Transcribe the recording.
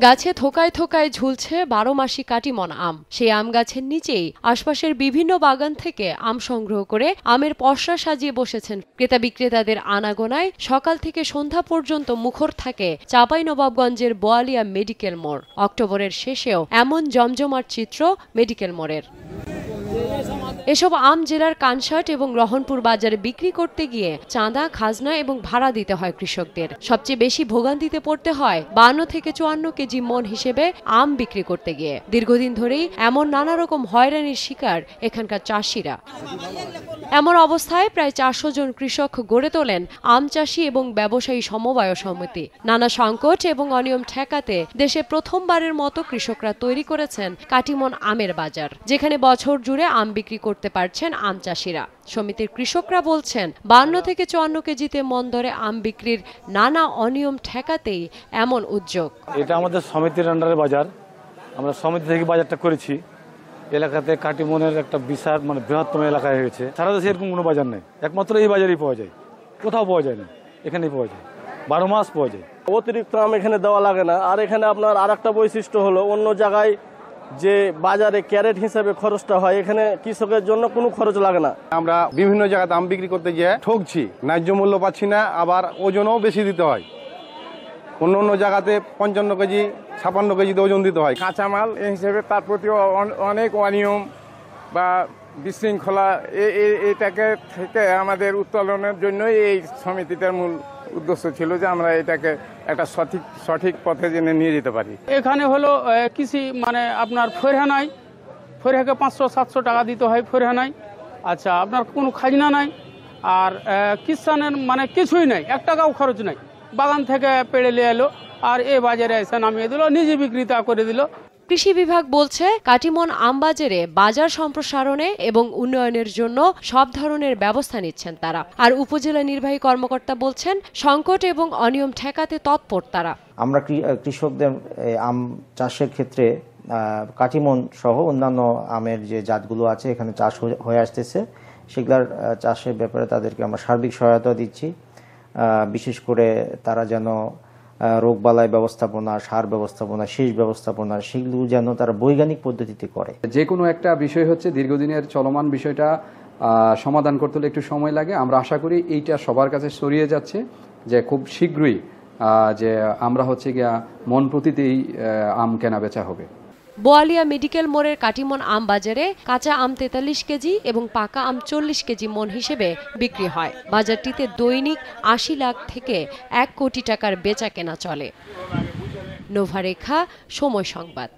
গাছে থোকায় থোকায় ঝুলছে 12 মাসি কাটিমন আম। সেই আম গাছের নিচেই আশপাশের বিভিন্ন বাগান থেকে আম সংগ্রহ করে আমের পসরা সাজিয়ে বসেছেন ক্রেতা বিক্রেতাদের আনাগোনায়। সকাল থেকে সন্ধ্যা পর্যন্ত মুখর থাকে চাঁপাইনবাবগঞ্জের বোয়ালিয়া মেডিকেল মোড়। অক্টোবরের শেষেও এমন জমজমাট চিত্র মেডিকেল মোড়ের। এসব আম জেলার কানসাট এবং রহনপুর বাজারে বিক্রি করতে গিয়ে চাঁদা, খাজনা এবং ভাড়া দিতে হয় কৃষকদের। সবচেয়ে বেশি ভোগান্তিতে পড়তে হয় 52 থেকে 54 কেজি মন হিসেবে আম বিক্রি করতে গিয়ে। দীর্ঘদিন ধরেই এমন নানা রকম হয়রানির শিকার এখানকার চাষিরা। এমন অবস্থায় প্রায় 400 জন কৃষক গড়ে তোলেন আম চাষি এবং ব্যবসায়ী সমবায় সমিতি। নানা সংকট এবং অনিয়ম ঠেকাতে দেশে প্রথমবারের মতো কৃষকরা তৈরি করেছেন কাটিমন আমের বাজার, যেখানে বছর জুড়ে আম বিক্রি করতে পারছেন আম চাষিরা। সমিতির কৃষকরা বলছেন 52 থেকে 54 কেজিতে মন দরে আম বিক্রির নানা অনিয়ম ঠেকাতেই এমন উদ্যোগ। এটা আমাদের সমিতির আন্ডারে বাজার। আমরা সমিতি থেকে বাজারটা করেছি। এলাকাতে কাটিমনের একটা বিশাল বৃহত্তম এলাকায় হয়েছে। সারা দেশে এরকম কোনো বাজার নেই, একমাত্র এই বাজারেই পাওয়া যায়, কোথাও পাওয়া যায় না, এখানেই পাওয়া যায়, 12 মাস পাওয়া যায়। অতিরিক্ত আম এখানে দেওয়া লাগে না। আর এখানে আপনার আরেকটা বৈশিষ্ট্য হলো, অন্য জায়গায় যে বাজারে ক্যারেট হিসেবে খরচটা হয়, এখানে কৃষকের জন্য কোনো খরচ লাগে না। আমরা বিভিন্ন জায়গায় আম বিক্রি করতে গিয়ে ঠকছি, ন্যায্য মূল্য পাচ্ছি না, আবার ওজনও বেশি দিতে হয়। অন্য জায়গাতে 55 কেজি 56 কেজিতে ওজন দিতে হয়। কাঁচামাল এই হিসেবে তার প্রতি অনেক অনিয়ম বা বিশৃঙ্খলা, এটাকে থেকে আমাদের উত্তোলনের জন্যই এই সমিতিটার মূল উদ্দেশ্য ছিল যে আমরা এটাকে একটা সঠিক পথে জেনে নিয়ে যেতে পারি। এখানে হলো কৃষি আপনার ফরহানায়, ফরহাকে 500-700 টাকা দিতে হয় ফরহানায়। আচ্ছা, আপনার কোনো খাজনা নাই, আর কিষানের কিছুই নাই, 1 টাকাও খরচ নাই। বাগান থেকে পেড়ে নিয়ে এলো আর এ বাজারে এসে নামিয়ে দিল, নিজে বিক্রিতা করে দিল। কৃষি বিভাগ বলছে কাটিমন আম বাজারে বাজার সম্প্রসারণে এবং উন্নয়নের জন্য সব ধরনের ব্যবস্থা নিচ্ছেন তারা। আর উপজেলা নির্বাহী কর্মকর্তা বলছেন সংকট এবং অনিয়ম ঠেকাতে তৎপর তারা। আমরা কৃষকদের আম চাষের ক্ষেত্রে কাটিমন সহ অন্যান্য আমের যে জাতগুলো আছে এখানে চাষ হয়ে আসতেছে, সেগুলোর চাষের ব্যাপারে তাদেরকে আমরা সার্বিক সহায়তা দিচ্ছি। বিশেষ করে তারা যেন রোগবালাই ব্যবস্থাপনা, সার ব্যবস্থাপনা, সেচ ব্যবস্থাপনা, সেগুলো যেন তারা বৈজ্ঞানিক পদ্ধতিতে করে। যে কোনো একটা বিষয় হচ্ছে দীর্ঘদিনের চলমান বিষয়টা সমাধান করতে হলে একটু সময় লাগে। আমরা আশা করি এইটা সবার কাছে ছড়িয়ে যাচ্ছে, যে খুব শীঘ্রই যে আমরা মন প্রতিতেই আম কেনা বেচা হবে। বোয়ালিয়া মেডিকেল মোড়ের কাটিমন আম বাজারে কাঁচা আম 43 কেজি এবং পাকা আম 40 কেজি মন হিসেবে বিক্রি হয়। বাজারটিতে দৈনিক 80 লাখ থেকে 1 কোটি টাকার বেচা কেনা চলে। নোভা রেখা, সময় সংবাদ।